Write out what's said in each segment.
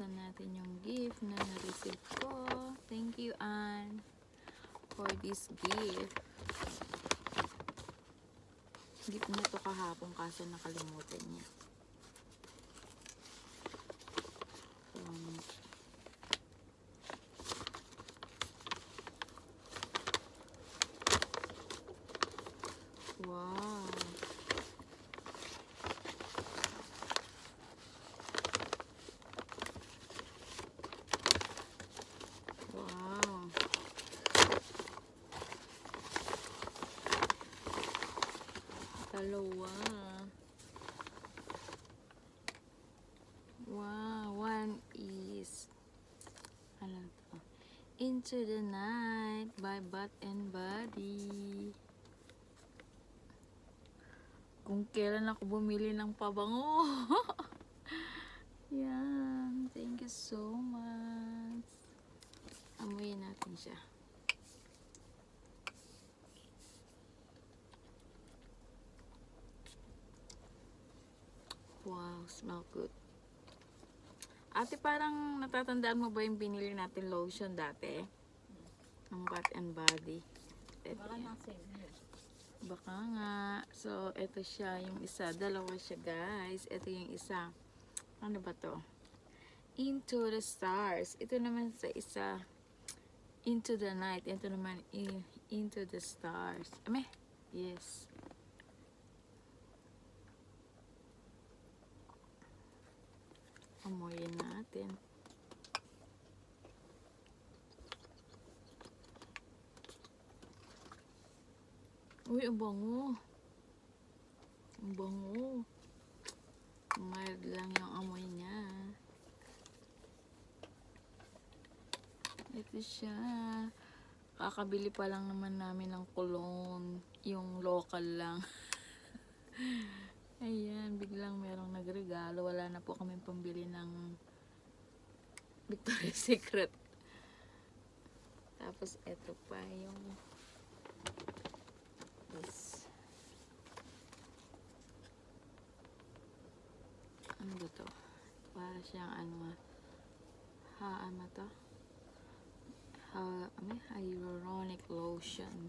buksan natin yung gift na na-receive ko. Thank you, Anne, for this gift. Gift na to kahapon kaso nakalimutan niya. Wow. Wow. Dalawa. Wow. One is ano to? Into the Night by Bath and Body. Kung kailan ako bumili ng pabango. Yan. Thank you so much. Amuyin natin siya. Wow, smell good. Ate, parang natatandaan mo ba yung binili natin lotion dati? Ng Bath and Body. Baka nasa Baka nga. So, ito siya. Yung isa. Dalawa siya, guys. Ito yung isa. Ano ba to? Into the Stars. Ito naman sa isa. Into the Night. Ito naman Into the Stars. Ame? Yes. Amoyin natin. Uy, ang bango. Ang bango. Mild lang yung amoy niya. Ito siya. Kakabili pa lang naman namin ng cologne. Yung local lang. Ayan, biglang merong nagregalo. Wala na po kami pambili ng Victoria's Secret. Tapos ito pa yung this. Ano ba to? Para siyang ano ano to? Hyaluronic lotion.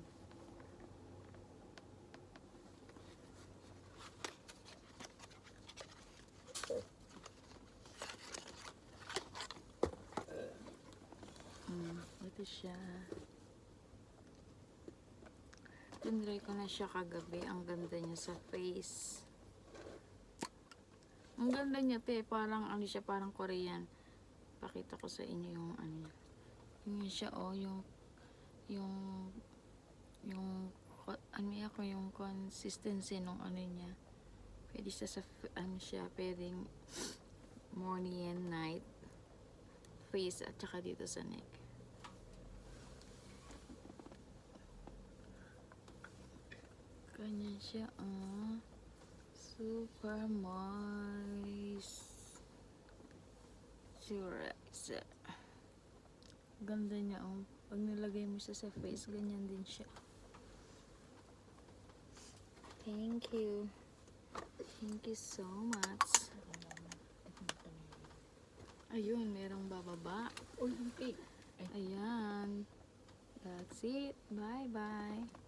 Ito siya. Tinry ko na siya kagabi. Ang ganda niya sa face. Ang ganda niya, te. Parang ano siya, parang Korean. Pakita ko sa inyo yung ano. Yung siya, oh, yung yung consistency nung ano niya. Pwede siya sa, ano siya, pwedeng morning and night. Face at saka dito sa neck. Ganyan siya, oh. Super moisturizer. Ganda niya, oh. Pag nilagay mo siya sa face, ganyan din siya. Thank you. Thank you so much. Ayun, merong bababa. Uy, okay. Ayan. That's it. Bye-bye.